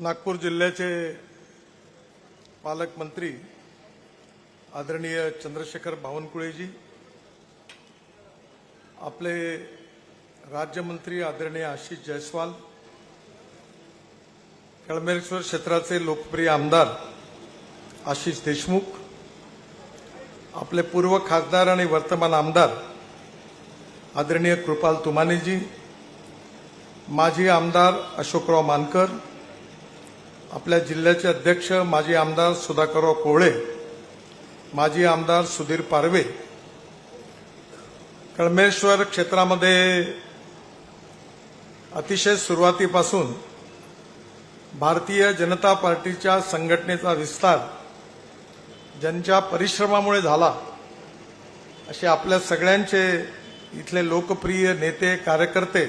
नागपूर जिल्ह्याचे पालकमंत्री आदरणीय चंद्रशेखर बावनकुळेजी, आपले राज्यमंत्री आदरणीय आशिष जयस्वाल, कळमेश्वर क्षेत्राचे लोकप्रिय आमदार आशिष देशमुख, आपले पूर्व खासदार आणि वर्तमान आमदार आदरणीय कृपाल तुमानेजी, माजी आमदार अशोकराव मानकर, आपल्या जिल्ह्याचे अध्यक्ष माजी आमदार सुधाकरराव कोवळे, माजी आमदार सुधीर पारवे, कळमेश्वर क्षेत्रामध्ये अतिशय सुरुवातीपासून भारतीय जनता पार्टीच्या संघटनेचा विस्तार ज्यांच्या परिश्रमामुळे झाला असे आपल्या सगळ्यांचे इथले लोकप्रिय नेते कार्यकर्ते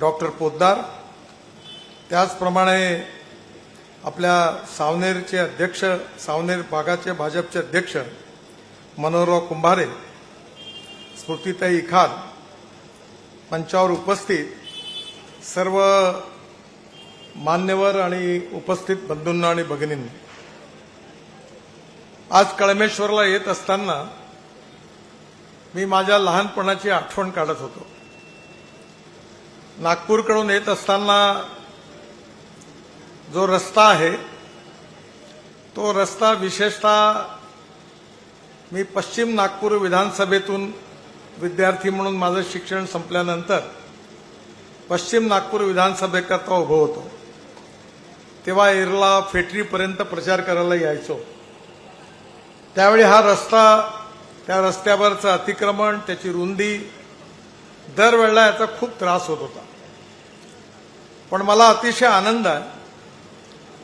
डॉक्टर पोद्दार, त्याचप्रमाणे आपल्या सावनेरचे अध्यक्ष, सावनेर भागाचे भाजपचे अध्यक्ष मनोहरराव कुंभारे, स्मृतिताई इखाल, मंचावर उपस्थित सर्व मान्यवर आणि उपस्थित बंधूंना आणि भगिनींनी, आज कळमेश्वरला येत असताना मी माझ्या लहानपणाची आठवण काढत होतो. नागपूरकडून येत असताना जो रस्ता आहे तो रस्ता विशेषतः मी पश्चिम नागपूर विधानसभेतून विद्यार्थी म्हणून माझं शिक्षण संपल्यानंतर पश्चिम नागपूर विधानसभेकरता उभं होतो. तेव्हा एरला फेटरीपर्यंत प्रचार करायला यायचो. त्यावेळी हा रस्ता, त्या रस्त्यावरचं अतिक्रमण, त्याची रुंदी, दरवेळेला याचा खूप त्रास होत होता. पण मला अतिशय आनंद आहे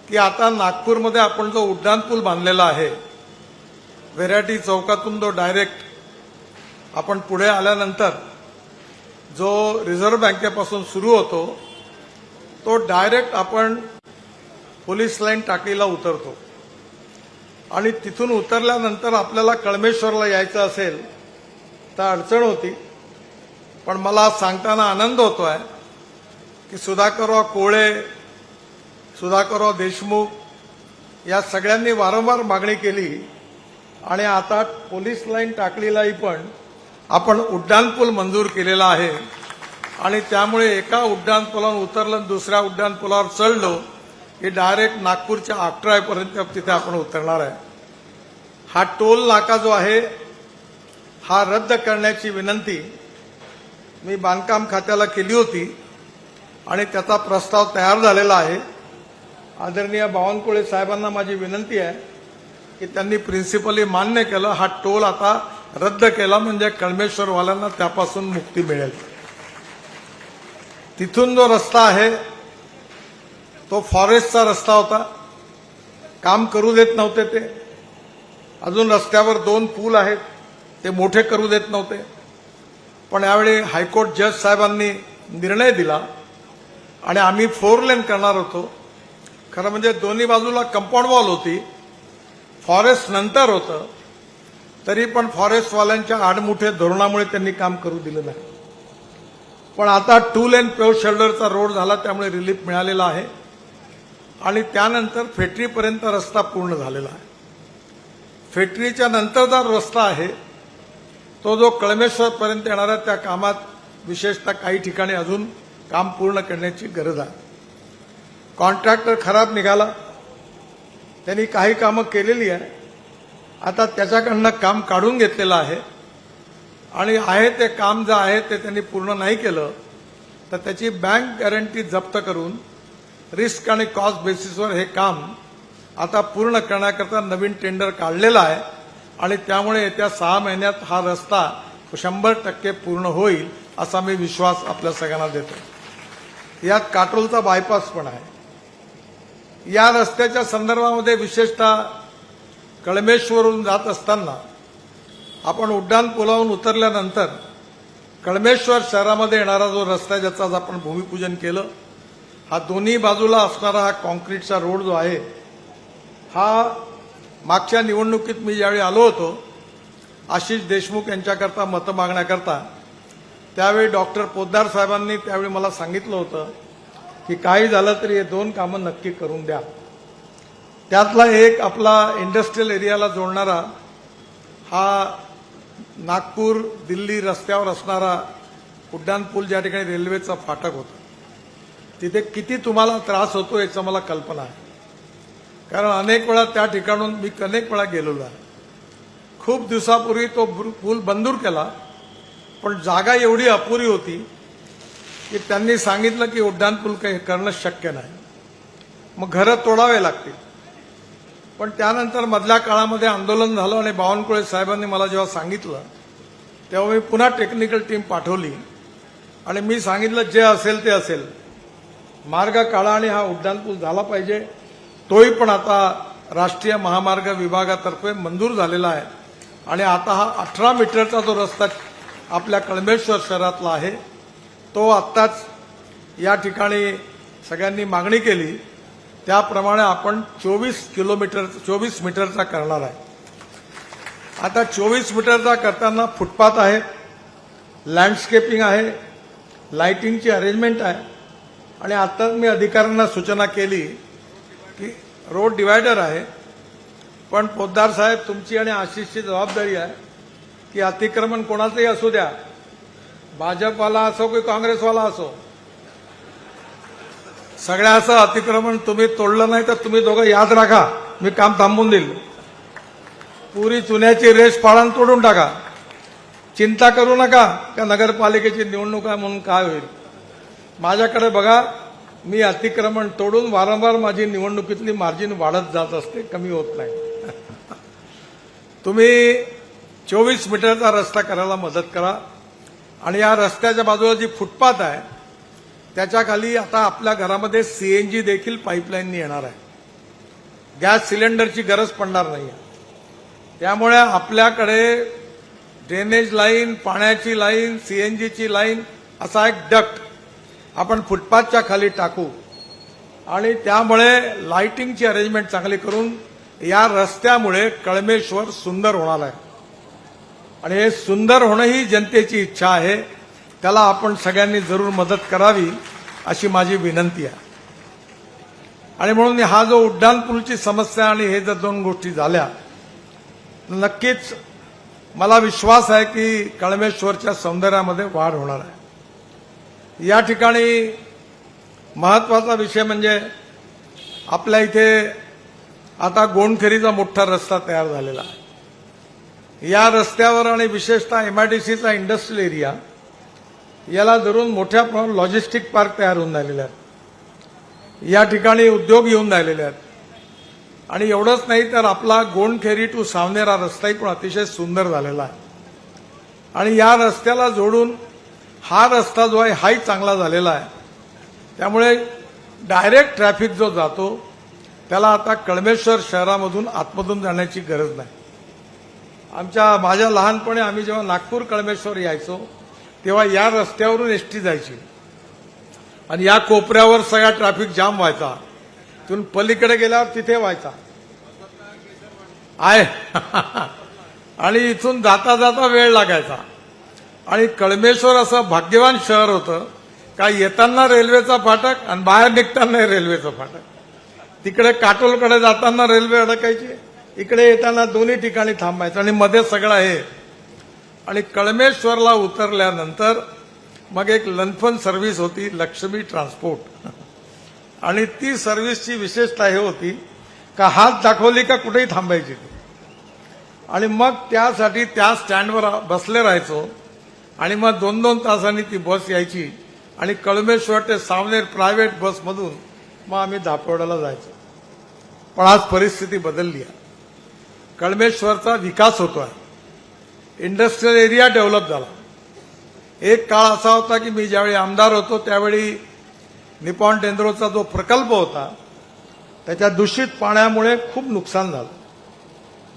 की आता नागपूरमध्ये आपण जो उड्डाणपूल बांधलेला आहे, वैरायटी चौकातून जो डायरेक्ट आपण पुढे आल्यानंतर जो रिझर्व्ह बँकेपासून सुरू होतो तो डायरेक्ट आपण पोलीस लाईन टाकळीला उतरतो आणि तिथून उतरल्यानंतर आपल्याला कळमेश्वरला यायचं असेल तर अडचण होती. पण मला सांगताना आनंद होतोय की सुधाकरराव कोवळे, सुधाकरराव देशमुख या सगळ्यांनी वारंवार मागणी केली आणि आता पोलीस लाईन टाकळीलाही पण आपण उड्डाणपूल मंजूर केलेला आहे. आणि त्यामुळे एका उड्डाणपुलावर उतरलं, दुसऱ्या उड्डाणपुलावर चढलो की डायरेक्ट नागपूरच्या अकराईपर्यंत तिथे आपण उतरणार आहे. हा टोल नाका जो आहे हा रद्द करण्याची विनंती मी बांधकाम खात्याला केली होती आणि त्याचा प्रस्ताव तयार झालेला आहे. आदरणीय बावनकुळे साहेबांना माझी विनंती आहे की त्यांनी प्रिन्सिपली मान्य केलं, हा टोल आता रद्द केला म्हणजे कळमेश्वरवाल्यांना त्यापासून मुक्ती मिळेल. तिथून जो रस्ता आहे तो फॉरेस्टचा रस्ता होता, काम करू देत नव्हते ते. अजून रस्त्यावर 2 पूल आहेत, ते मोठे करू देत नव्हते. पण यावेळी हायकोर्ट जज साहेबांनी निर्णय दिला आणि आम्ही 4 लेन करणार होतो. खरं म्हणजे दोन्ही बाजूला कंपाऊंड वॉल होती, फॉरेस्ट नंतर होतं, तरी पण फॉरेस्टवाल्यांच्या आडमुठे धोरणामुळे त्यांनी काम करू दिलं नाही. पण आता 2 लेन पेव्ह शोल्डरचा रोड झाला, त्यामुळे रिलीफ मिळालेला आहे आणि त्यानंतर फेटरीपर्यंत रस्ता पूर्ण झालेला आहे. फेटरीच्या नंतरचा रस्ता आहे तो जो कळमेश्वरपर्यंत येणारा, त्या कामात विशेषतः काही ठिकाणी अजून काम पूर्ण करण्याची गरज आहे. कॉन्ट्रॅक्टर खराब निघाला, त्यांनी काही कामं केलेली आहे, आता त्याच्याकडनं काम काढून घेतलेलं आहे आणि आहे ते काम जे आहे ते त्यांनी पूर्ण नाही केलं तर त्याची बँक गॅरंटी जप्त करून रिस्क आणि कॉस्ट बेसिसवर हे काम आता पूर्ण करण्याकरता नवीन टेंडर काढलेलं आहे आणि त्यामुळे येत्या 6 महिन्यात हा रस्ता 100% पूर्ण होईल असा मी विश्वास आपल्या सगळ्यांना देतो. यात काटोलचा बायपास पण आहे. या रस्त्याच्या संदर्भामध्ये विशेषतः कळमेश्वरहून जात असताना आपण उड्डाणपुलावरून उतरल्यानंतर कळमेश्वर शहरामध्ये येणारा जो रस्ता आहे ज्याचं आज आपण भूमिपूजन केलं, हा दोन्ही बाजूला असणारा हा कॉन्क्रीटचा रोड जो आहे, हा मागच्या निवडणुकीत मी ज्यावेळी आलो होतो आशिष देशमुख यांच्याकरता मतं मागण्याकरता, त्यावेळी डॉक्टर पोद्दार साहेबांनी त्यावेळी मला सांगितलं होतं की काही झालं तरी हे 2 कामं नक्की करून द्या. त्यातला एक आपला इंडस्ट्रियल एरियाला जोडणारा हा नागपूर दिल्ली रस्त्यावर असणारा उड्डाणपूल, ज्या ठिकाणी रेल्वेचा फाटक होता, तिथे किती तुम्हाला त्रास होतो याचं मला कल्पना आहे. कारण अनेक वेळा त्या ठिकाणून मी अनेक वेळा गेलेलो आहे. खूप दिवसापूर्वी तो पूल मंजूर केला, पण जागा एवढी अपुरी होती की त्यांनी सांगितलं की उड्डाणपूल काही करणं शक्य नाही, मग घरं तोडावे लागतील. पण त्यानंतर मधल्या काळामध्ये आंदोलन झालं आणि बावनकुळे साहेबांनी मला जेव्हा सांगितलं तेव्हा मी पुन्हा टेक्निकल टीम पाठवली आणि मी सांगितलं जे असेल ते असेल, मार्ग काढा आणि हा उड्डाणपूल झाला पाहिजे. तोही पण आता राष्ट्रीय महामार्ग विभागातर्फे मंजूर झालेला आहे आणि आता हा 18 मीटरचा जो रस्ता आपल्या कळमेश्वर शहरातला आहे तो आत्ताच या ठिकाणी सगळ्यांनी मागणी केली त्याप्रमाणे आपण 24 मीटरचा करणार आहे. आता 24 मीटरचा करताना फुटपाथ आहे, लँडस्केपिंग आहे, लाइटिंगची अरेंजमेंट आहे आणि आत्ताच मी अधिकाऱ्यांना सूचना केली की रोड डिवायडर आहे, पण पोद्दार साहेब तुमची आणि आशिषची जबाबदारी आहे की अतिक्रमण कोणाचंही असू द्या, भाजपवाला असो की काँग्रेसवाला असो, सगळ्याचं अतिक्रमण तुम्ही तोडलं नाही तर तुम्ही दोघं याद राखा, मी काम थांबवून देईल. पुरी चुन्याची रेष पाळण तोडून टाका. चिंता करू नका का नगरपालिकेची निवडणूक आहे म्हणून काय होईल. माझ्याकडे बघा, मी अतिक्रमण तोडून वारंवार माझी निवडणुकीतली मार्जिन वाढत जात असते, कमी होत नाही. तुम्ही 24 मीटरचा रस्ता करायला मदत करा आणि या रस्त्याच्या बाजूला जी फुटपाथ आहे त्याच्याखाली आता आपल्या घरामध्ये सीएनजी देखील पाईपलाईननी येणार आहे. गॅस सिलेंडरची गरज पडणार नाही. त्यामुळे आपल्याकडे ड्रेनेज लाईन, पाण्याची लाईन, सीएनजीची लाईन असा एक डक्ट आपण फुटपाथच्या खाली टाकू आणि त्यामुळे लाइटिंगची अरेंजमेंट चांगली करून या रस्त्यामुळे कळमेश्वर सुंदर होणार आहे आणि हे सुंदर होणं ही जनतेची इच्छा आहे. त्याला आपण सगळ्यांनी जरूर मदत करावी अशी माझी विनंती आहे. आणि म्हणून हा जो उड्डाणपूलची समस्या आणि हे जर 2 गोष्टी झाल्या, नक्कीच मला विश्वास आहे की कळमेश्वरच्या सौंदर्यामध्ये वाढ होणार आहे. या ठिकाणी महत्वाचा विषय म्हणजे आपल्या इथे आता गोंडखेरीचा मोठा रस्ता तयार झालेला आहे. या रस्त्यावर आणि विशेषतः MIDCचा इंडस्ट्रियल एरिया याला धरून मोठ्या प्रमाणात लॉजिस्टिक पार्क तयार होऊन राहिलेले आहेत. या ठिकाणी उद्योग येऊन राहिलेले आहेत आणि एवढंच नाही तर आपला गोंडखेरी टू सावनेर रस्ताही पण अतिशय सुंदर झालेला आहे आणि या रस्त्याला जोडून हा रस्ता जो आहे हाही चांगला झालेला आहे. त्यामुळे डायरेक्ट ट्रॅफिक जो जातो त्याला आता कळमेश्वर शहरामधून आतमधून जाण्याची गरज नाही. माझ्या लहानपणी आम्ही जेव्हा नागपूर कळमेश्वर यायचो तेव्हा या रस्त्यावरून एसटी जायची आणि या कोपऱ्यावर सगळा ट्रॅफिक जाम व्हायचा. तिथून पलीकडे गेल्यावर तिथे व्हायचा आहे आणि इथून जाता जाता वेळ लागायचा. आणि कळमेश्वर असं भाग्यवान शहर होतं का येताना रेल्वेचा फाटक आणि बाहेर निघताना रेल्वेचं फाटक. तिकडे काटोलकडे जाताना रेल्वे अडकायची, इकडे येताना दोन्ही ठिकाणी थांबायचं आणि मध्ये सगळं आहे. आणि कळमेश्वरला उतरल्यानंतर मग एक लंफन सर्व्हिस होती, लक्ष्मी ट्रान्सपोर्ट, आणि ती सर्व्हिसची विशेषता हे होती का हात दाखवली का कुठेही थांबायची आणि मग त्यासाठी त्या स्टँडवर बसले राहायचो आणि मग 2-2 तासांनी ती बस यायची आणि कळमेश्वर ते सावनेर प्रायव्हेट बसमधून मग आम्ही दापोड्याला जायचो. पण आज परिस्थिती बदलली आहे. कळमेश्वरचा विकास होतोय, इंडस्ट्रियल एरिया डेव्हलप झाला. एक काळ असा होता की मी ज्यावेळी आमदार होतो त्यावेळी निपॉन टेंद्रोचा जो प्रकल्प होता त्याच्या दूषित पाण्यामुळे खूप नुकसान झालं.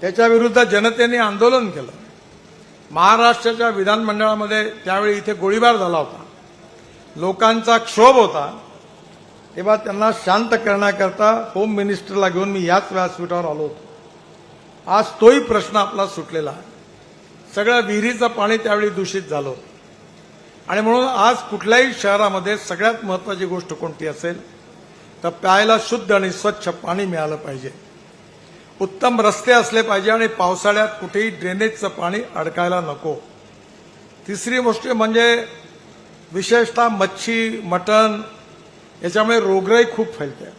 त्याच्या विरुद्ध जनतेने आंदोलन केलं. महाराष्ट्राच्या विधानमंडळामध्ये त्यावेळी इथे गोळीबार झाला होता, लोकांचा क्षोभ होता. तेव्हा त्यांना शांत करण्याकरता होम मिनिस्टरला घेऊन मी याच व्यासपीठावर आलो होतो. आज तोही प्रश्न आपला सुटलेला आहे. सगळं विहिरीचं पाणी त्यावेळी दूषित झालं. आणि म्हणून आज कुठल्याही शहरामध्ये सगळ्यात महत्त्वाची गोष्ट कोणती असेल तर प्यायला शुद्ध आणि स्वच्छ पाणी मिळालं पाहिजे, उत्तम रस्ते असले पाहिजे आणि पावसाळ्यात कुठेही ड्रेनेजचं पाणी अडकायला नको. तिसरी गोष्ट म्हणजे विशेषतः मच्छी, मटण याच्यामुळे रोगराई खूप फैलते.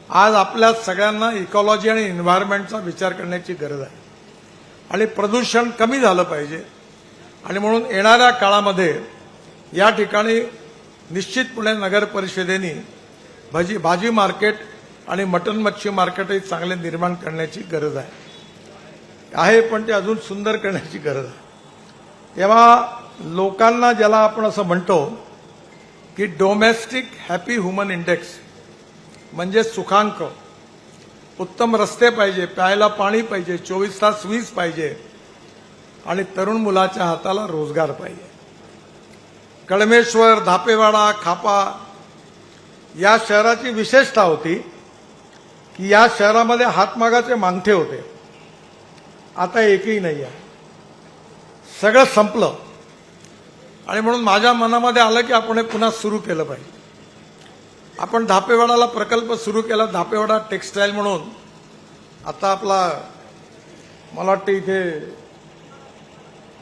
आज आपल्या सगळ्यांना इकॉलॉजी आणि एन्व्हायरमेंटचा विचार करण्याची गरज आहे आणि प्रदूषण कमी झालं पाहिजे. आणि म्हणून येणाऱ्या काळामध्ये या ठिकाणी निश्चितपणे नगर परिषदेने भाजी मार्केट आणि मटण मच्छी मार्केटही चांगले निर्माण करण्याची गरज आहे, पण ते अजून सुंदर करण्याची गरज आहे. तेव्हा लोकांना ज्याला आपण असं म्हणतो की डोमेस्टिक हॅपी ह्युमन इंडेक्स म्हणजे सुखांक, उत्तम रस्ते पाहिजे, प्यायला पाणी पाहिजे, 24 तास वीज पाहिजे आणि तरुण मुलाच्या हाताला रोजगार पाहिजे. कळमेश्वर, धापेवाडा, खापा या शहराची विशेषता होती की या शहरामध्ये हातमागाचे मांगठे होते, आता एकही नाही आहे, सगळं संपलं. आणि म्हणून माझ्या मनामध्ये आलं की आपण हे पुन्हा सुरू केलं पाहिजे. आपण धापेवाडाला प्रकल्प सुरू केला, धापेवाडा टेक्सटाईल म्हणून. आता आपला मला वाटतं इथे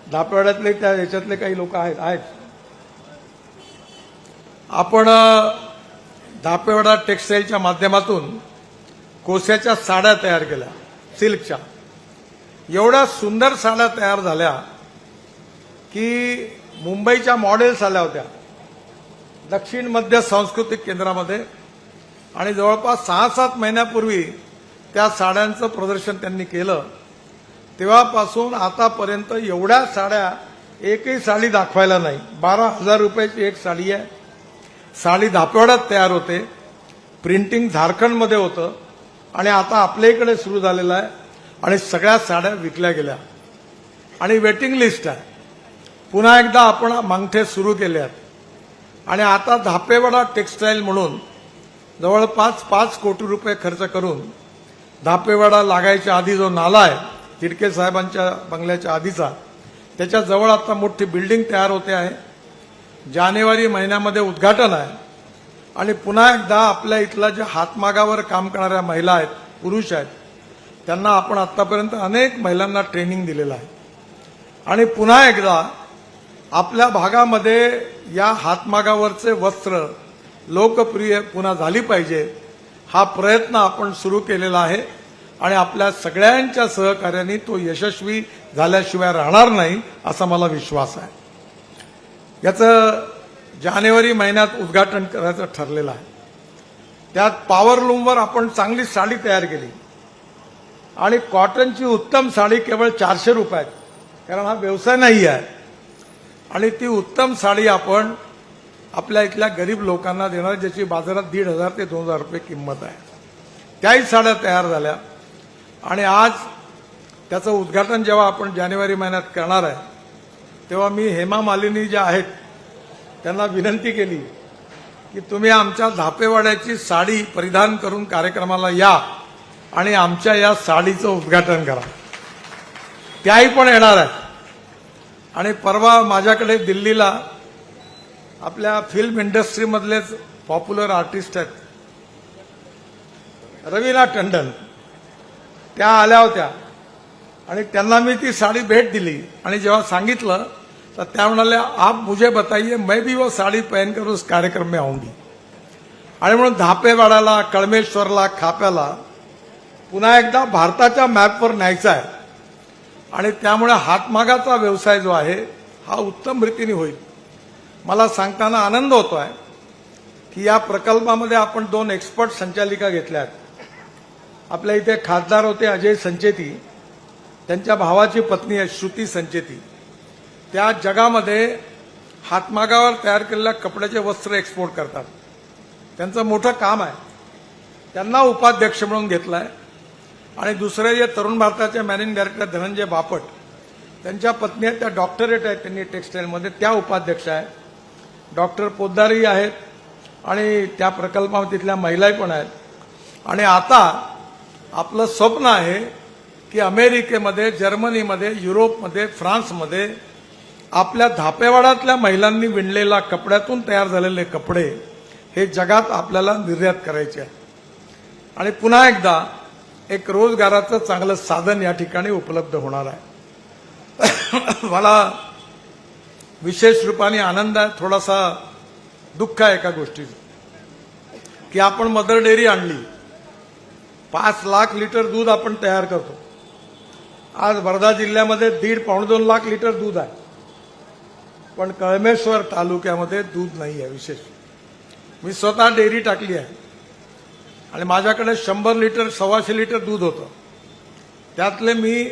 धापेवाड्यातले त्या याच्यातले काही लोक आहेत. आपण धापेवाडा टेक्सटाईलच्या माध्यमातून कोस्याच्या साड्या तयार केल्या, सिल्कच्या. एवढ्या सुंदर साड्या तयार झाल्या की मुंबईच्या मॉडेल्स आल्या होत्या दक्षिण मध्य सांस्कृतिक केंद्रामध्ये आणि जवळपास 6-7 महिन्यापूर्वी त्या साड्यांचं प्रदर्शन त्यांनी केलं. तेव्हापासून आतापर्यंत एवढ्या साड्या एकही साडी दाखवायला नाही. 12,000 रुपयाची एक साडी आहे. साडी धापेवाड्यात तयार होते, प्रिंटिंग झारखंडमध्ये होतं आणि आता आपल्या इकडे सुरू झालेलं आहे आणि सगळ्या साड्या विकल्या गेल्या आणि वेटिंग लिस्ट आहे. पुन्हा एकदा आपण मांगठे सुरू केले आहेत आणि आता धापेवाडा टेक्सटाईल म्हणून जवळपास 5 कोटी रुपये खर्च करून धापेवाडा लागायच्या आधी जो नाला आहे तिडके साहेबांच्या बंगल्याच्या आधीचा, त्याच्या जवळ आता मोठी बिल्डिंग तयार होते आहे. जानेवारी महिन्यामध्ये उद्घाटन आहे आणि पुन्हा एकदा आपल्या इथल्या ज्या हातमागावर काम करणाऱ्या महिला आहेत, पुरुष आहेत, त्यांना आपण आतापर्यंत अनेक महिलांना ट्रेनिंग दिलेलं आहे आणि पुन्हा एकदा आपल्या भागामध्ये या हातमागावरचे वस्त्र लोकप्रिय पुन्हा झाली पाहिजे, हा प्रयत्न आपण सुरू केलेला आहे आणि आपल्या सगळ्यांच्या सहकार्याने तो यशस्वी झाल्याशिवाय राहणार नाही असा मला विश्वास आहे. याचं जानेवारी महिन्यात उद्घाटन करायचं ठरलेलं आहे. त्यात पॉवरलूमवर आपण चांगली साडी तयार केली आणि कॉटनची उत्तम साडी केवळ 400 रुपयात, कारण हा व्यवसाय नाही आहे आणि ती उत्तम साडी आपण आपल्या इथल्या गरीब लोकांना देणार, ज्याची बाजारात 1,500 ते 2,000 रुपये किंमत आहे. त्याही साड्या तयार झाल्या आणि आज त्याचं उद्घाटन जेव्हा आपण जानेवारी महिन्यात करणार आहे तेव्हा मी हेमा मालिनी ज्या आहेत त्यांना विनंती केली की तुम्ही आमच्या धापेवाड्याची साडी परिधान करून कार्यक्रमाला या आणि आमच्या या साडीचं उद्घाटन करा. त्याही पण येणार आहे. आणि परवा माझ्याकडे दिल्लीला आपल्या फिल्म इंडस्ट्रीमधलेच पॉप्युलर आर्टिस्ट आहेत रवीना टंडन, त्या आल्या होत्या आणि त्यांना मी ती साडी भेट दिली आणि जेव्हा सांगितलं तर त्या म्हणाल्या, आप मुझे बताइए, मैं भी वो साड़ी पहनकर उस कार्यक्रम में आऊंगी. आणि म्हणून धापेवाडाला, कळमेश्वरला, खाप्याला पुन्हा एकदा भारताच्या मॅपवर न्यायचं आहे आणि त्यामुळे हातमागाचा व्यवसाय जो आहे हा उत्तम रीतीने होईल. मला सांगताना आनंद होतोय की या प्रकल्पामध्ये आपण 2 एक्सपर्ट संचालिका घेतल्या आहेत. आपल्या इथे खासदार होते अजय संचेती, त्यांच्या भावाची पत्नी आहे श्रुती संचेती. त्या जगामध्ये हातमागावर तयार केलेल्या कपड्याचे वस्त्र एक्सपोर्ट करतात. त्यांचं मोठं काम आहे. त्यांना उपाध्यक्ष म्हणून घेतलं आहे. आणि दुसरे जे तरुण भारताचे मॅनेजिंग डायरेक्टर धनंजय बापट, त्यांच्या पत्नी आहेत, त्या डॉक्टरेट आहेत त्यांनी टेक्सटाईलमध्ये, त्या उपाध्यक्ष आहेत. डॉक्टर पोद्दारही आहेत आणि त्या प्रकल्पामध्ये तिथल्या महिलाही पण आहेत. आणि आता आपलं स्वप्न आहे की अमेरिकेमध्ये, जर्मनीमध्ये, युरोपमध्ये, फ्रान्समध्ये आपल्या धापेवाडातल्या महिलांनी विणलेला कपड्यातून तयार झालेले कपडे हे जगात आपल्याला निर्यात करायचे आहे आणि पुन्हा एकदा एक रोजगाराचं चांगलं साधन या ठिकाणी उपलब्ध होणार आहे। मला विशेष रूपाने आनंद आहे, थोडासा दुःख आहे एका गोष्टीचं की आपण मदर डेअरी आणली, 5 लाख लिटर दूध आपण तयार करतो। आज वर्धा जिल्ह्यामध्ये 1.5-2 लाख लिटर दूध आहे, पण कळमेश्वर तालुक्यामध्ये दूध नाही आहे। विशेष मी स्वतः डेअरी टाकली आहे आणि माझ्याकडे 100 लिटर 125 लिटर दूध होतं, त्यातले मी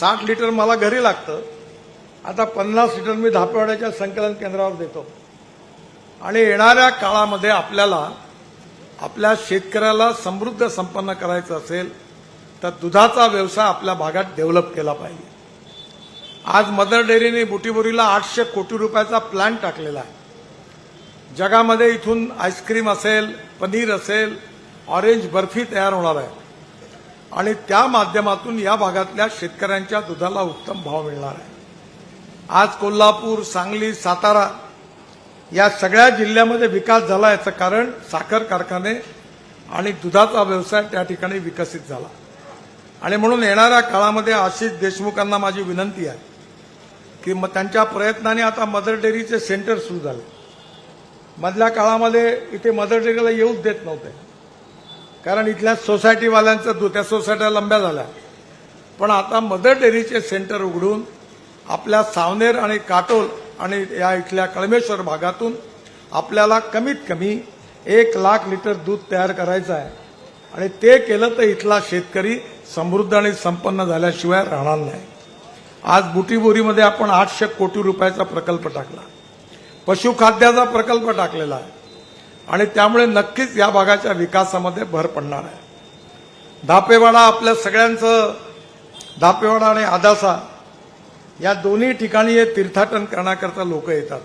60 लिटर मला घरी लागतं। आता 50 लिटर मी धापेवाड्याच्या संकलन केंद्रावर देतो आणि येणाऱ्या काळामध्ये आपल्याला आपल्या शेतकऱ्याला समृद्ध संपन्न करायचं असेल तर दुधाचा व्यवसाय आपल्या भागात डेव्हलप केला पाहिजे। आज मदर डेअरीने बुटीबोरीला 800 कोटी रुपयाचा प्लॅन टाकलेला आहे। जगामध्ये इथून आईस्क्रीम असेल, पनीर असेल, ऑरेंज बर्फी तयार होणार आहे आणि त्या माध्यमातून या भागातल्या शेतकऱ्यांच्या दुधाला उत्तम भाव मिळणार आहे। आज कोल्हापूर, सांगली, सातारा या सगळ्या जिल्ह्यामध्ये विकास झाला, याचं कारण साखर कारखाने आणि दुधाचा व्यवसाय त्या ठिकाणी विकसित झाला आणि म्हणून येणाऱ्या काळामध्ये आशिष देशमुखांना माझी विनंती आहे की त्यांच्या प्रयत्नाने आता मदर डेअरीचे सेंटर सुरू झाले। मधल्या काळामध्ये इथे मदर डेअरीला येऊच देत नव्हते, कारण इथल्या सोसायटीवाल्यांचं दूध, त्या सोसायट्या लंब्या झाल्या, पण आता मदर डेअरीचे सेंटर उघडून आपल्या सावनेर आणि काटोल आणि या इथल्या कळमेश्वर भागातून आपल्याला कमीत कमी 1 लाख लिटर दूध तयार करायचं आहे आणि ते केलं तर इथला शेतकरी समृद्ध आणि संपन्न झाल्याशिवाय राहणार नाही। आज बुटीबोरीमध्ये आपण 800 कोटी रुपयाचा प्रकल्प टाकला, पशुखाद्याचा प्रकल्प टाकलेला आहे आणि त्यामुळे नक्कीच या भागाच्या विकासामध्ये भर पडणार आहे। धापेवाडा आपल्या सगळ्यांचं, धापेवाडा आणि आदासा या दोन्ही ठिकाणी हे तीर्थाटन करण्याकरता लोक येतात।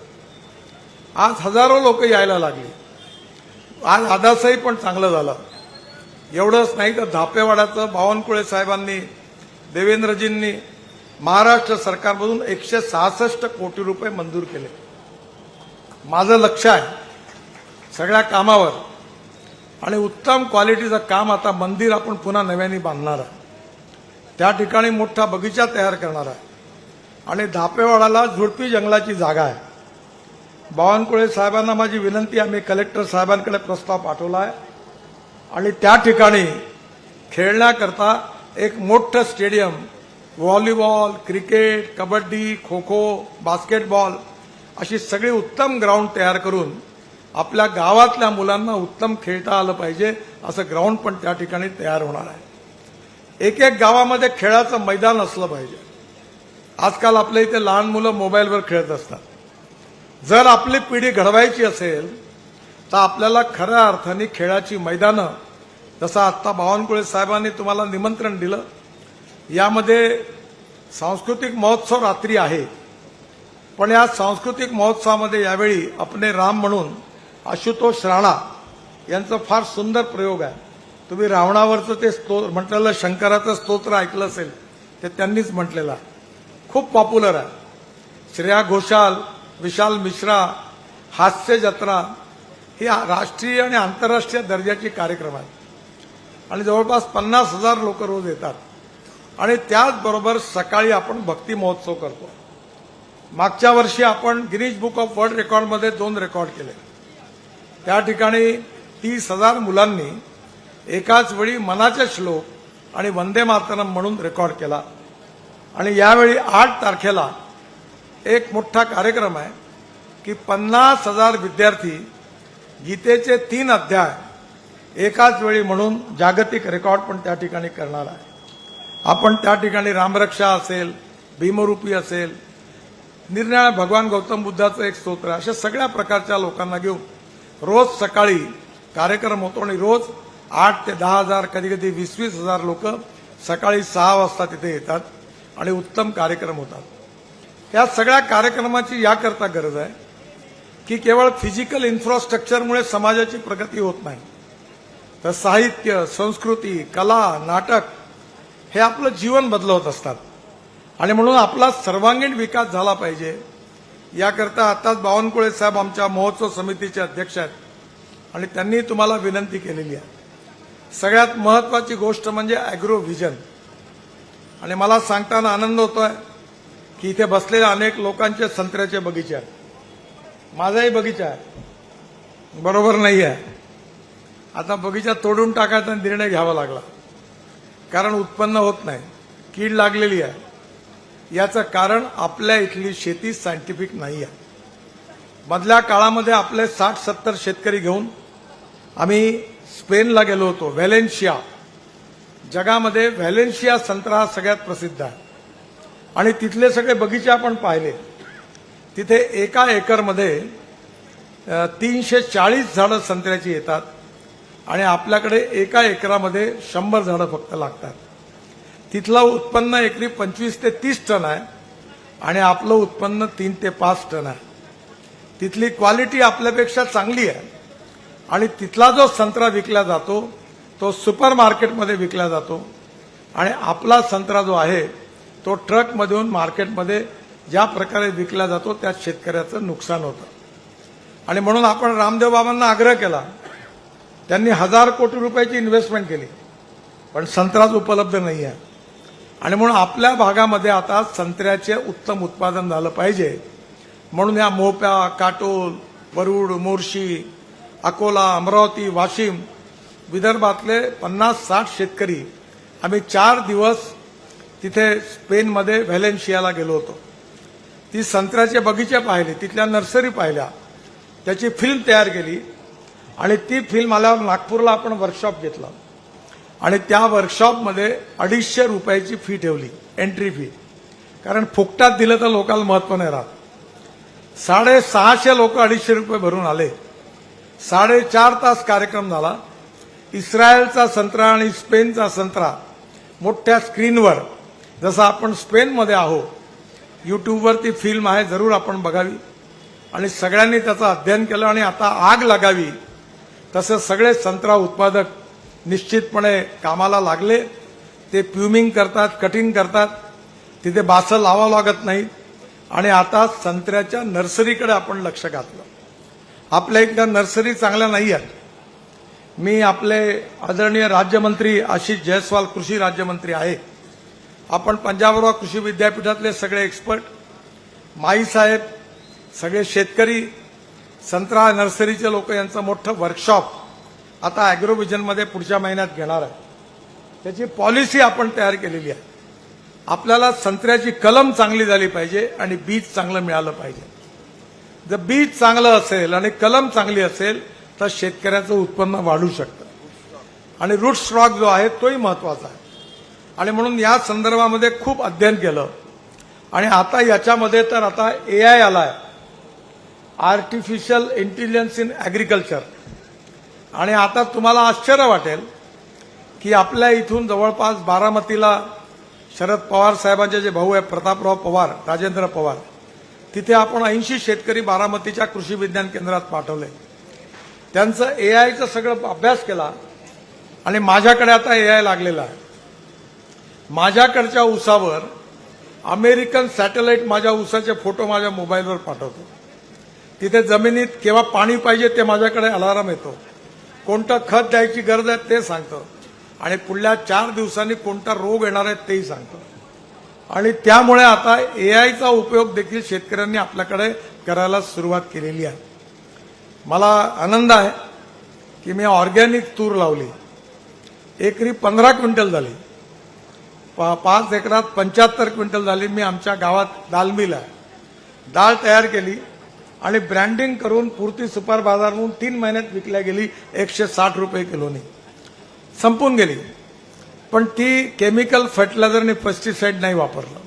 आज हजारो लोक यायला लागली। आज आदासही पण चांगलं झालं। एवढंच नाही तर धापेवाड्याचं बावनकुळे साहेबांनी, देवेंद्रजींनी महाराष्ट्र सरकारमधून 166 कोटी रुपये मंजूर केले। माझं लक्ष आहे सगळ्या कामावर आणि उत्तम क्वालिटीचं काम। आता मंदिर आपण पुन्हा नव्याने बांधणार आहे, त्या ठिकाणी मोठा बगीचा तयार करणार आहे आणि धापेवाडाला झुडपी जंगलाची जागा आहे। बावनकुळे साहेबांना माझी विनंती आहे, मी कलेक्टर साहेबांकडे प्रस्ताव पाठवला आहे आणि त्या ठिकाणी खेळण्याकरता एक मोठं stadium, volleyball, cricket, kabaddi, kho kho, basketball अशी सगळी उत्तम ग्राउंड तयार करून आपल्या गावातल्या मुलांना उत्तम खेळता आलं पाहिजे असं ग्राउंड पण त्या ठिकाणी तयार होणार आहे। एक एक गावामध्ये खेळाचं मैदान असलं पाहिजे। आजकाल आपल्या इथे लहान मुलं मोबाईलवर खेळत असतात। जर आपली पिढी घडवायची असेल तर आपल्याला खऱ्या अर्थाने खेळाची मैदानं, जसं आत्ता बावनकुळे साहेबांनी तुम्हाला निमंत्रण दिलं, यामध्ये सांस्कृतिक महोत्सव रात्री आहे, पण या सांस्कृतिक महोत्सवामध्ये यावेळी अपने राम म्हणून आशुतोष राणा यांचं फार सुंदर प्रयोग आहे। तुम्ही रावणावरचं ते म्हटलेलं शंकराचं स्तोत्र ऐकलं असेल, ते त्यांनीच म्हटलेलं आहे, खूप पॉप्युलर आहे। श्रेया घोषाल, विशाल मिश्रा, हास्य जत्रा ही राष्ट्रीय आणि आंतरराष्ट्रीय दर्जाची कार्यक्रम आहेत आणि जवळपास 50,000 लोक रोज येतात आणि त्याचबरोबर सकाळी आपण भक्ती महोत्सव करतो। मागच्या वर्षी आपण गिनीज बुक ऑफ वर्ल्ड रेकॉर्डमध्ये 2 रेकॉर्ड केले। त्या ठिकाणी 30,000 मुलांनी एकाच वेळी मनाचे श्लोक आणि वंदे मातरम म्हणून रेकॉर्ड केला आणि यावेळी 8 तारखेला एक मोठा कार्यक्रम आहे की 50,000 विद्यार्थी गीतेचे 3 अध्याय एकाच वेळी म्हणून जागतिक रेकॉर्ड पण त्या ठिकाणी करणार आहे। आपण त्या ठिकाणी रामरक्षा असेल, भीमरूपी असेल, निरनिराळ्या भगवान गौतम बुद्धाचं एक स्तोत्र, अशा सगळ्या प्रकारच्या लोकांना घेऊन रोज सकाळी कार्यक्रम होतो आणि रोज 8 ते 10,000 कधी कधी 20,000 लोक सकाळी 6 वाजता तिथे येतात आणि उत्तम कार्यक्रम होतात। या सगळ्या कार्यक्रमाची याकरता गरज आहे की केवळ फिजिकल इन्फ्रास्ट्रक्चरमुळे समाजाची प्रगती होत नाही, तर साहित्य, संस्कृती, कला, नाटक हे आपलं जीवन बदलवत असतात आणि म्हणून आपला सर्वांगीण विकास झाला पाहिजे याकरता आताच बावनकुळे साहेब आमच्या महोत्सव समितीचे अध्यक्ष आहेत आणि त्यांनी तुम्हाला विनंती केलेली आहे. सगळ्यात महत्त्वाची गोष्ट म्हणजे ॲग्रो व्हिजन. आणि मला सांगताना आनंद होतोय की इथे बसलेल्या अनेक लोकांचे संत्र्याचे बगीचे आहेत. माझाही बगीचा आहे, बरोबर नाही आहे. आता बगीचा तोडून टाकायचा निर्णय घ्यावा लागला, कारण उत्पन्न होत नाही, कीड लागलेली आहे. याचं कारण आपल्या इथली शेती सायंटिफिक नाही आहे. मधल्या काळामध्ये आपले 60-70 शेतकरी घेऊन आम्ही स्पेनला गेलो होतो. व्हॅलेन्शिया, जगामध्ये व्हॅलेन्शिया संत्रा हा सगळ्यात प्रसिद्ध आहे आणि तिथले सगळे बगीचे आपण पाहिले. तिथे एका एकरमध्ये 340 झाडं संत्र्याची येतात आणि आपल्याकडे एका एकरामध्ये 100 झाडं फक्त लागतात. तिथलं उत्पन्न एकरी 25 ते 30 टन आहे आणि आपलं उत्पन्न 3 ते 5 टन आहे. तिथली क्वालिटी आपल्यापेक्षा चांगली आहे आणि तिथला जो संत्रा विकला जातो तो सुपर मार्केटमध्ये विकला जातो आणि आपला संत्रा जो आहे तो ट्रकमधून मार्केटमध्ये ज्या प्रकारे विकला जातो त्यात शेतकऱ्याचं नुकसान होतं. आणि म्हणून आपण रामदेव बाबांना आग्रह केला. त्यांनी 1000 कोटी रुपयाची इन्व्हेस्टमेंट केली, पण संत्राच उपलब्ध नाही आहे. आणि म्हणून आपल्या भागामध्ये आता संत्र्याचे उत्तम उत्पादन झालं पाहिजे म्हणून या मोप्या, काटोल, वरुड, मोर्शी, अकोला, अमरावती, वाशिम, विदर्भातले 50-60 शेतकरी आम्ही 4 दिवस तिथे स्पेनमध्ये व्हॅलेन्शियाला गेलो होतो. ती संत्र्याचे बगीचे पाहिले, तिथल्या नर्सरी पाहिल्या, त्याची फिल्म तयार केली आणि ती फिल्म आल्यावर नागपूरला आपण वर्कशॉप घेतला आणि त्या वर्कशॉपमध्ये 250 रुपयाची फी ठेवली, एंट्री फी. कारण फुकटात दिलं तर लोकांना महत्व नाही राहत. 650 लोक 250 रुपये भरून आले. 4.5 तास कार्यक्रम झाला. इस्रायलचा संत्रा आणि स्पेनचा संत्रा मोठ्या स्क्रीनवर, जसं आपण स्पेनमध्ये आहोत, यूट्यूबवरती फिल्म आहे, जरूर आपण बघावी. आणि सगळ्यांनी त्याचं अध्ययन केलं आणि आता आग लागावी तसं सगळे संत्रा उत्पादक निश्चितपणे कामाला लागले. ते प्युमिंग करतात, कटिंग करतात, तिथे बासं लावावं लागत नाही आणि आता संत्र्याच्या नर्सरीकडे आपण लक्ष घातलं. आपल्या इथल्या नर्सरी चांगल्या नाही आहेत. मी आपले आदरणीय राज्यमंत्री आशिष जयस्वाल, कृषी राज्यमंत्री आहे, आपण पंजाबराव कृषी विद्यापीठातले सगळे एक्सपर्ट, माई साहेब, सगळे शेतकरी, संत्रा नर्सरीचे लोक यांचं मोठं वर्कशॉप आता ॲग्रो व्हिजनमध्ये पुढच्या महिन्यात घेणार आहे. त्याची पॉलिसी आपण तयार केलेली आहे. आपल्याला संत्र्याची कलम चांगली झाली पाहिजे आणि बीज चांगलं मिळालं पाहिजे. जर बीज चांगलं असेल आणि कलम चांगली असेल तर शेतकऱ्याचं उत्पन्न वाढू शकतं आणि रूट स्टॉक जो आहे तोही महत्वाचा आहे. आणि म्हणून या संदर्भामध्ये खूप अध्ययन केलं आणि आता याच्यामध्ये तर आता AI आलाय, आर्टिफिशियल इंटेलिजन्स इन ॲग्रिकल्चर. आणि आता तुम्हाला आश्चर्य वाटेल की आपल्या इथून जवळपास बारामतीला शरद पवार साहेबांचे जे भाऊ आहे प्रतापराव पवार, राजेंद्र पवार, तिथे आपण 80 शेतकरी बारामतीच्या कृषी विज्ञान केंद्रात पाठवले. त्यांचं AIचं सगळं अभ्यास केला आणि माझ्याकडे आता AI लागलेला आहे. माझ्याकडच्या ऊसावर अमेरिकन सॅटेलाइट माझ्या ऊसाचे फोटो माझ्या मोबाईलवर पाठवतो. तिथे जमिनीत केव्हा पाणी पाहिजे ते माझ्याकडे अलार्म येतो, कोणतं खत द्यायची गरज आहे ते सांगतो आणि पुढल्या 4 दिवसांनी कोणता रोग येणार आहे तेही सांगतो. आणि त्यामुळे आता AIचा उपयोग देखील शेतकऱ्यांनी आपल्याकडे करायला सुरुवात केलेली आहे. मला आनंद आहे की मी ऑर्गॅनिक तूर लावली, एकरी 15 क्विंटल झाली, 5 एकरात 75 क्विंटल झाली. मी आमच्या गावात दाल मिल आहे, डाळ तयार केली आणि ब्रँडिंग करून पुरती सुपर बाजारहून 3 महिन्यात विकल्या गेली 160 रुपये किलोनी, संपून गेली. पण ती केमिकल फर्टिलायझर आणि पेस्टिसाइड नाही वापरलं.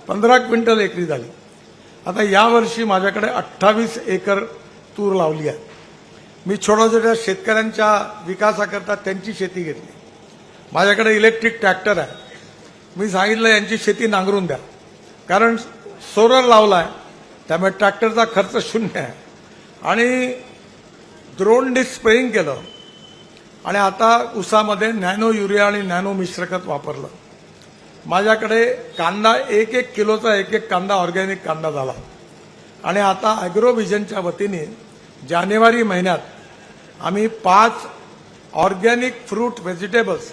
15 क्विंटल एकरी झाली. आता यावर्षी माझ्याकडे 28 एकर तूर लावली आहे. मी छोट्या छोट्या शेतकऱ्यांच्या विकासाकरता त्यांची शेती घेतली. माझ्याकडे इलेक्ट्रिक ट्रॅक्टर आहे. मी सांगितलं यांची शेती नांगरून द्या, कारण सोलर लावला आहे त्यामुळे ट्रॅक्टरचा खर्च 0 आहे. आणि ड्रोन डिस्क स्प्रेइंग केलं आणि आता ऊसामध्ये नॅनो युरिया आणि नॅनो मिश्रखत वापरलं. माझ्याकडे कांदा 1-1 किलोचा 1-1 कांदा ऑर्गॅनिक कांदा झाला आणि आता ॲग्रोव्हिजनच्या वतीने जानेवारी महिन्यात आम्ही 5 ऑर्गॅनिक फ्रूट व्हेजिटेबल्स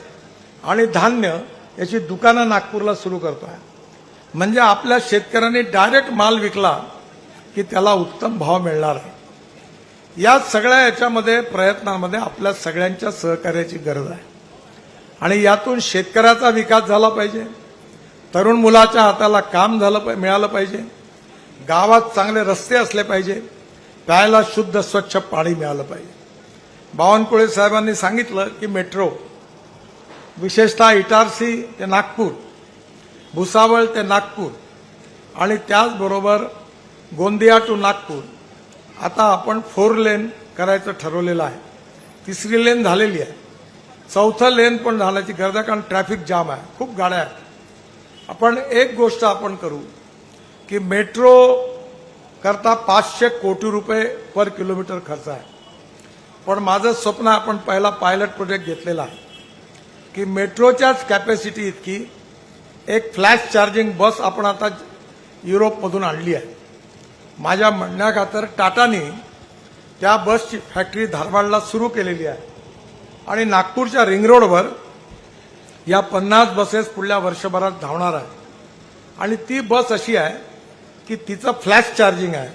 आणि धान्य याची दुकानं नागपूरला सुरू करतो आहे. म्हणजे आपल्या शेतकऱ्यांनी डायरेक्ट माल विकला की त्याला उत्तम भाव मिळणार आहे. या सगळ्या याच्यामध्ये प्रयत्नांमध्ये आपल्या सगळ्यांच्या सहकार्याची गरज आहे आणि यातून शेतकऱ्याचा विकास झाला पाहिजे, तरुण मुलाच्या हाताला काम मिळालं पाहिजे, गावात चांगले रस्ते असले पाहिजे, प्यायला शुद्ध स्वच्छ पाणी मिळालं पाहिजे. बावनकुळे साहेबांनी सांगितलं की मेट्रो विशेषतः इटारसी ते नागपूर, भुसावळ ते नागपूर आणि त्याचबरोबर गोंदिया टू नागपूर आता आपण 4 लेन करायचं ठरवलेलं आहे. 3री लेन झालेली आहे, 4थं लेन पण झाल्याची गरज आहे कारण ट्रॅफिक जाम आहे, खूप गाड्या आहेत. आपण एक गोष्ट आपण करू की मेट्रो करता 500 कोटी रुपये पर किलोमीटर खर्च आहे. पण माझं स्वप्न आपण पहिला पायलट प्रोजेक्ट घेतलेला आहे की मेट्रोच्याच कॅपॅसिटी इतकी एक फ्लॅश चार्जिंग बस आपण आता युरोपमधून आणली आहे. माझ्या म्हणण्याखातर टाटाने त्या बसची फॅक्टरी धारवाडला सुरू केलेली आहे आणि नागपूरच्या रिंग रोडवर या 50 बसेस पुढल्या वर्षभरात धावणार आहे. आणि ती बस अशी आहे की तिचं फ्लॅश चार्जिंग आहे,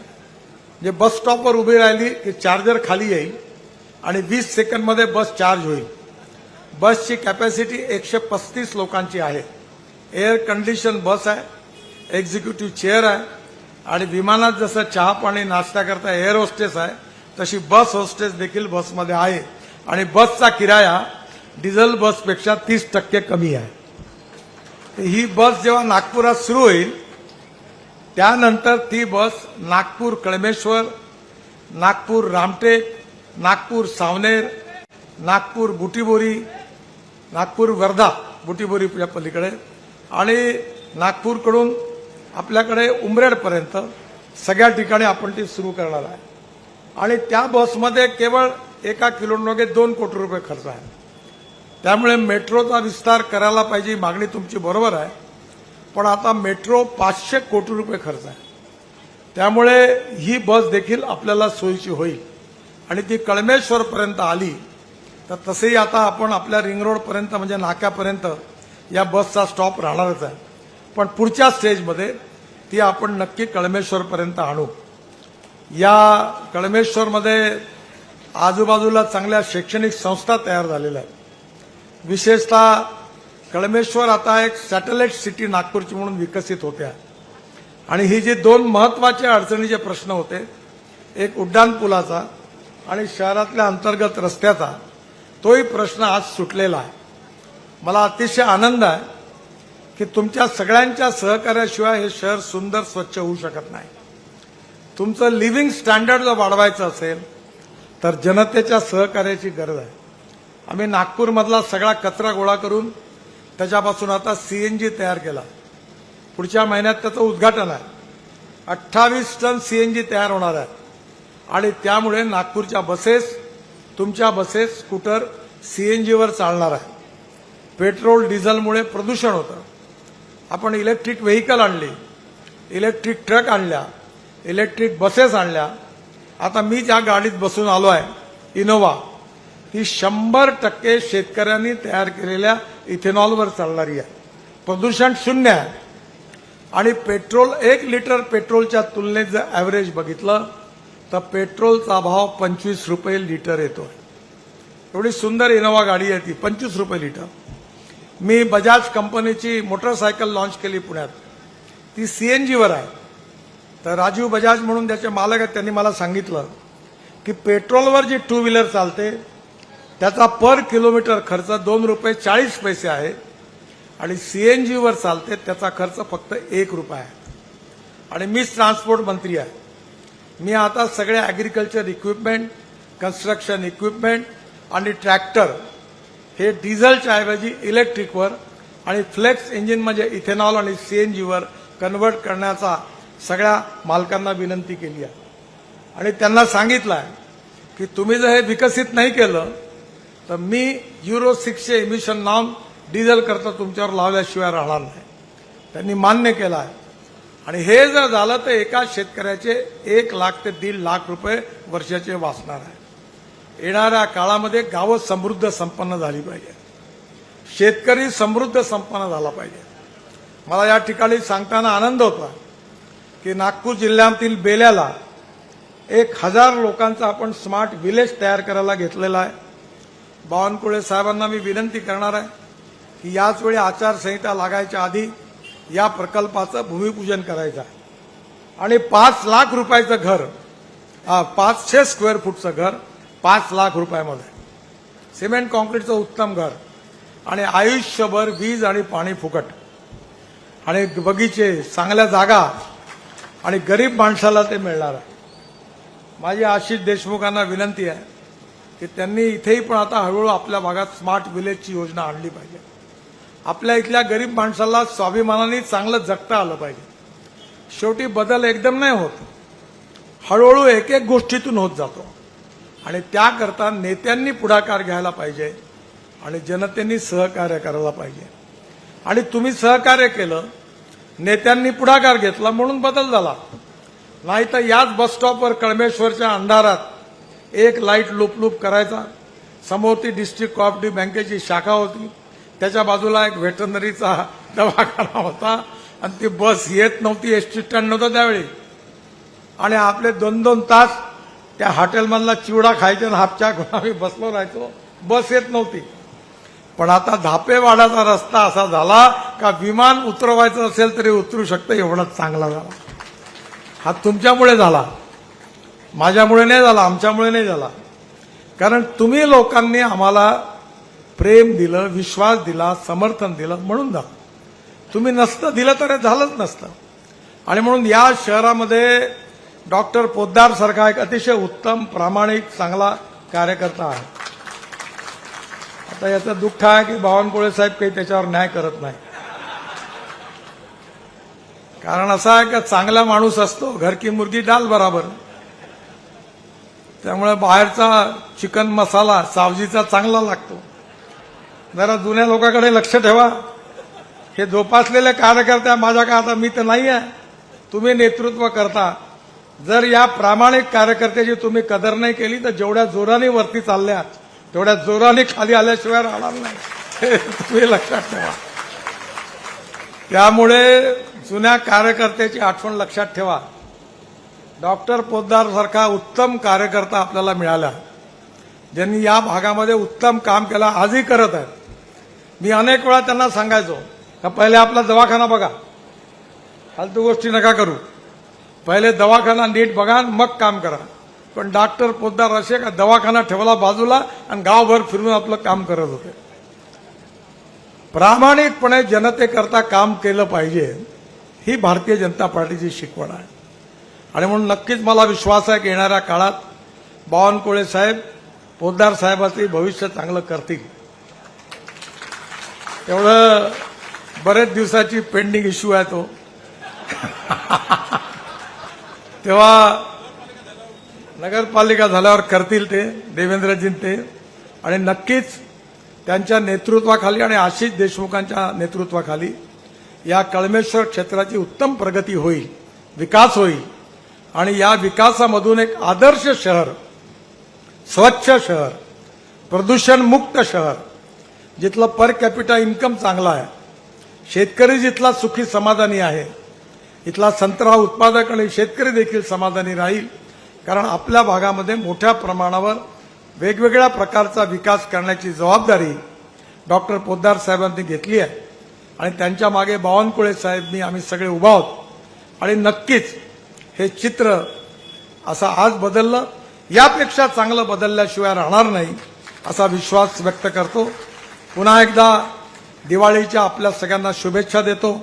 जे बस स्टॉपवर उभी राहिली की चार्जर खाली येईल आणि 20 सेकंदमध्ये बस चार्ज होईल. बसची कॅपॅसिटी 135 लोकांची आहे. एअर कंडिशन बस आहे, एक्झिक्युटिव्ह चेअर आहे आणि विमानात जसं चहा पाणी नाश्ता करता एअर होस्टेस आहे तशी बस होस्टेस देखील बसमध्ये आहे आणि बसचा किराया डिझेल बसपेक्षा 30% कमी आहे. ही बस जेव्हा नागपुरात सुरू होईल त्यानंतर ती बस नागपूर कळमेश्वर, नागपूर रामटेक, नागपूर सावनेर, नागपूर बुटीबोरी, नागपूर वर्धा बुटीबोरीच्या पलीकडे आणि नागपूरकडून आपल्याकडे उमरेडपर्यंत सगळ्या ठिकाणी आपण ती सुरू करणार आहे. आणि त्या बसमध्ये केवळ एका किलोमीटरमागे 2 कोटी रुपये खर्च आहे. त्यामुळे मेट्रोचा विस्तार करायला पाहिजे, मागणी तुमची बरोबर आहे. पण आता मेट्रो 500 कोटी रुपये खर्च आहे. त्यामुळे ही बस देखील आपल्याला सोयीची होईल आणि ती कळमेश्वरपर्यंत आली तर तसेही आता आपण आपल्या रिंग रोडपर्यंत म्हणजे नाक्यापर्यंत या बसचा स्टॉप राहणारच आहे. पण पुढच्या स्टेजमध्ये ती आपण नक्की कळमेश्वरपर्यंत आणू. या कळमेश्वरमध्ये आजूबाजूला चांगल्या शैक्षणिक संस्था तयार झालेल्या आहेत. विशेषतः कळमेश्वर आता एक सॅटेलाइट सिटी नागपूरची म्हणून विकसित होत्या आणि ही जी 2 महत्वाच्या अडचणीचे प्रश्न होते, एक उड्डाणपुलाचा आणि शहरातल्या अंतर्गत रस्त्याचा, तोही प्रश्न आज सुटलेला आहे. मला अतिशय आनंद आहे की तुमच्या सगळ्यांच्या सहकार्याशिवाय हे शहर सुंदर स्वच्छ होऊ शकत नाही. तुमचं लिव्हिंग स्टँडर्ड जर वाढवायचं असेल तर जनतेच्या सहकार्याची गरज आहे. आम्ही नागपूरमधला सगळा कचरा गोळा करून त्याच्यापासून आता सीएनजी तयार केला. पुढच्या महिन्यात त्याचं उद्घाटन आहे. 28 टन सीएनजी तयार होणार आहे आणि त्यामुळे नागपूरच्या बसेस, तुमच्या बसेस, स्कूटर सीएनजीवर चालणार आहे. पेट्रोल डिझेलमुळे प्रदूषण होतं. आपण इलेक्ट्रिक व्हेकल आणली, इलेक्ट्रिक ट्रक आणल्या, इलेक्ट्रिक बसेस आणल्या. आता मी ज्या गाडीत बसून आलो आहे इनोवा, ती 100% शेतकऱ्यांनी तयार केलेल्या इथेनॉलवर चालणारी आहे. प्रदूषण शून्य आहे आणि पेट्रोल 1 लिटर पेट्रोलच्या तुलनेत जर ॲव्हरेज बघितलं तर पेट्रोलचा भाव 25 रुपये लिटर येतो. एवढी सुंदर इनोवा गाडी आहे ती, 25 रुपये लिटर. मी बजाज कंपनीची मोटरसायकल लॉन्च केली पुण्यात, ती सीएनजीवर आहे. तर राजीव बजाज म्हणून त्याचे मालक आहेत, त्यांनी मला सांगितलं की पेट्रोलवर जी 2 व्हीलर चालते त्याचा पर किलोमीटर खर्च 2 रुपये 40 पैसे आहे आणि सीएनजीवर चालते त्याचा खर्च फक्त 1 रुपया आहे. आणि मीच ट्रान्सपोर्ट मंत्री आहे. मी आता सगळे ॲग्रिकल्चर इक्विपमेंट, कन्स्ट्रक्शन इक्विपमेंट आणि ट्रॅक्टर हे डिझेलच्या ऐवजी इलेक्ट्रिकवर आणि फ्लेक्स इंजिन म्हणजे इथेनॉल आणि सीएनजीवर कन्वर्ट करण्याचा सगळ्या मालकांना विनंती केली आहे. आणि त्यांना सांगितलं आहे की तुम्ही जर हे विकसित नाही केलं तर मी युरो 6चे इमिशन नॉर्म डिझेल करता तुमच्यावर लावल्याशिवाय राहणार नाही. त्यांनी मान्य केलं आहे आणि हे जर झालं तर एका शेतकऱ्याचे 1 लाख ते 1.5 लाख रुपये वर्षाचे वाचणार आहे. येणाऱ्या काळामध्ये गावं समृद्ध संपन्न झाली पाहिजे, शेतकरी समृद्ध संपन्न झाला पाहिजे. मला या ठिकाणी सांगताना आनंद होता की नागपूर जिल्ह्यातील बेल्याला 1000 लोकांचा आपण स्मार्ट विलेज तयार करायला घेतलेला आहे. बावनकुळे साहेबांना मी विनंती करणार आहे की याच वेळी आचारसंहिता लागायच्या आधी या प्रकल्पाचं भूमिपूजन करायचं आहे आणि 5 लाख रुपयाचं घर, 500 स्क्वेअर फूटचं घर 5 लाख रुपयामध्ये, सिमेंट कॉन्क्रीटचं उत्तम घर आणि आयुष्यभर वीज आणि पाणी फुकट आणि बगीचे, चांगल्या जागा आणि गरीब माणसाला ते मिळणार आहे. माझी आशिष देशमुखांना विनंती आहे की त्यांनी इथेही पण आता हळूहळू आपल्या भागात स्मार्ट विलेजची योजना आणली पाहिजे. आपल्या इथल्या गरीब माणसाला स्वाभिमानाने चांगलं जगता आलं पाहिजे. शेवटी बदल एकदम नाही होत, हळूहळू एक एक गोष्टीतून होत जातो आणि त्याकरता नेत्यांनी पुढाकार घ्यायला पाहिजे आणि जनतेने सहकार्य करायला पाहिजे. आणि तुम्ही सहकार्य केलं, नेत्यांनी पुढाकार घेतला म्हणून बदल झाला. नाही तर याच बसस्टॉपवर कळमेश्वरच्या अंधारात एक लाईट लूप करायचा, समोर ती डिस्ट्रिक्ट कोऑपरेटिव्ह बँकेची शाखा होती, त्याच्या बाजूला एक व्हेटरनरीचा दवाखाना होता आणि ती बस येत नव्हती, एसटी स्टँड नव्हतं त्यावेळी, आणि आपले 2-2 तास त्या हॉटेलमधला चिवडा खायचे आणि हापच्या आम्ही बसलो राहायचो, बस येत नव्हती. पण आता धापेवाडाचा रस्ता असा झाला का विमान उतरवायचं असेल तरी उतरू शकतं, एवढा चांगला झाला. हा तुमच्यामुळे झाला, माझ्यामुळे नाही झाला, आमच्यामुळे नाही झाला. कारण तुम्ही लोकांनी आम्हाला प्रेम दिलं, विश्वास दिला, समर्थन दिलं म्हणून झालं. तुम्ही नसतं दिलं तर हे झालंच नसतं. आणि म्हणून या शहरामध्ये डॉक्टर पोद्दार सारखा एक अतिशय उत्तम, प्रामाणिक, चांगला कार्यकर्ता आहे. आता याचं दुःख आहे की बावनकुळे साहेब काही त्याच्यावर न्याय करत नाही. कारण असं आहे का चांगला माणूस असतो घर की मुर्गी डाल बराबर. त्यामुळे बाहेरचा चिकन मसाला सावजीचा चांगला लागतो. जरा जुन्या लोकांकडे लक्ष ठेवा. हे जोपासलेले कार्यकर्ते माझ्या का आता मी तर नाही आहे, तुम्ही नेतृत्व करता. जर या प्रामाणिक कार्यकर्त्याची तुम्ही कदर नाही केली तर जेवढ्या जोराने वरती चालल्या तेवढ्या जोराने खाली आल्याशिवाय राहणार नाही, हे तुम्ही लक्षात ठेवा. त्यामुळे जुन्या कार्यकर्त्याची आठवण लक्षात ठेवा. डॉक्टर पोद्दार सारखा उत्तम कार्यकर्ता आपल्याला मिळाला, ज्यांनी या भागामध्ये उत्तम काम केलं, आजही करत आहेत. मी अनेक वेळा त्यांना सांगायचो का पहिले आपला दवाखाना बघा, फालतू गोष्टी नका करू, पहिले दवाखाना नीट बघा मग काम करा. पण डॉक्टर पोद्दार असे का दवाखाना ठेवला बाजूला आणि गावभर फिरून आपलं काम करत होते. प्रामाणिकपणे जनतेकरता काम केलं पाहिजे, ही भारतीय जनता पार्टीची शिकवण आहे. आणि म्हणून नक्कीच मला विश्वास आहे की येणाऱ्या काळात बावनकुळे साहेब पोद्दार साहेबांचे भविष्य चांगलं करतील. एवढं बरेच दिवसाची पेंडिंग इश्यू आहे तो. तेव्हा नगरपालिका झाल्यावर करतील ते देवेंद्रजी ते. आणि नक्कीच त्यांच्या नेतृत्वाखाली आणि आशिष देशमुखांच्या नेतृत्वाखाली या कळमेश्वर क्षेत्राची उत्तम प्रगती होईल, विकास होईल. आणि या विकासामधून एक आदर्श शहर, स्वच्छ शहर, प्रदूषणमुक्त शहर, जिथलं पर कॅपिटा इन्कम चांगला आहे, शेतकरी जिथला सुखी समाधानी आहे, इथला संत्रा उत्पादक आणि शेतकरी देखील समाधानी राहील. कारण आपल्या भागामध्ये मोठ्या प्रमाणावर वेगवेगळ्या प्रकारचा विकास करण्याची जबाबदारी डॉक्टर पोद्दार साहेबांनी घेतली आहे आणि त्यांच्या मागे बावनकुळे साहेबांनी आम्ही सगळे उभा आहोत. आणि नक्कीच हे चित्र असं आज बदललं, यापेक्षा चांगलं बदलल्याशिवाय राहणार नाही असा विश्वास व्यक्त करतो. पुन्हा एकदा दिवाळीच्या आपल्या सगळ्यांना शुभेच्छा देतो.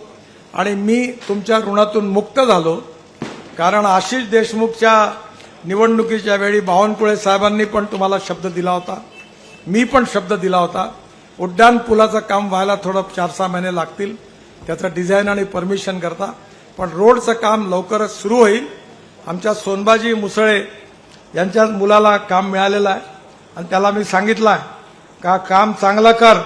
आणि मी तुमच्या ऋणातून मुक्त झालो, कारण आशिष देशमुखच्या निवडणुकीच्या वेळी बावनकुळे साहेबांनी पण तुम्हाला शब्द दिला होता, मी पण शब्द दिला होता. उड्डाण पुलाचं काम व्हायला थोडं 4-6 महिने लागतील, त्याचं डिझाईन आणि परमिशन करता, पण रोडचं काम लवकरच सुरू होईल. आमच्या सोनबाजी मुसळे यांच्या मुलाला काम मिळालेलं आहे आणि त्याला मी सांगितलं आहे का काम चांगलं कर,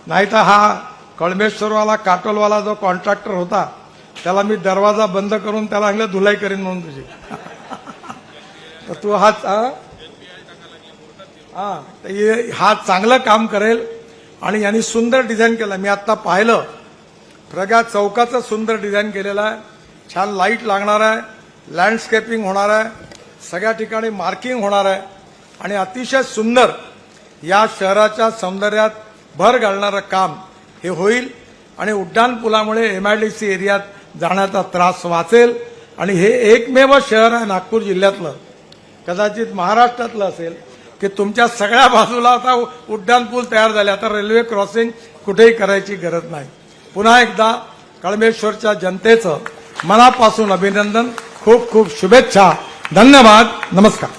नाहीतर हा कळमेश्वरवाला काटोलवाला जो कॉन्ट्रॅक्टर होता त्याला मी दरवाजा बंद करून त्याला सांगितलं धुलाई करीन म्हणून तुझी. तर तू हा चांगलं काम करेल आणि यांनी सुंदर डिझाईन केलं. मी आता पाहिलं प्रज्ञा चौकाचं सुंदर डिझाईन केलेलं आहे. छान लाईट लागणार आहे, लँडस्केपिंग होणार आहे, सगळ्या ठिकाणी मार्किंग होणार आहे आणि अतिशय सुंदर या शहराच्या सौंदर्यात भर घालणारं काम हे होईल आणि उड्डाण पुलामुळे MIDC एरियात जाण्याचा त्रास वाचेल आणि हे एकमेव शहर आहे नागपूर जिल्ह्यातलं, कदाचित महाराष्ट्रातलं असेल की तुमच्या सगळ्या बाजूला आता उड्डाण पूल तयार झाले. आता रेल्वे क्रॉसिंग कुठेही करायची गरज नाही. पुन्हा एकदा कळमेश्वरच्या जनतेचं मनापासून अभिनंदन, खूप खूप शुभेच्छा. धन्यवाद. नमस्कार.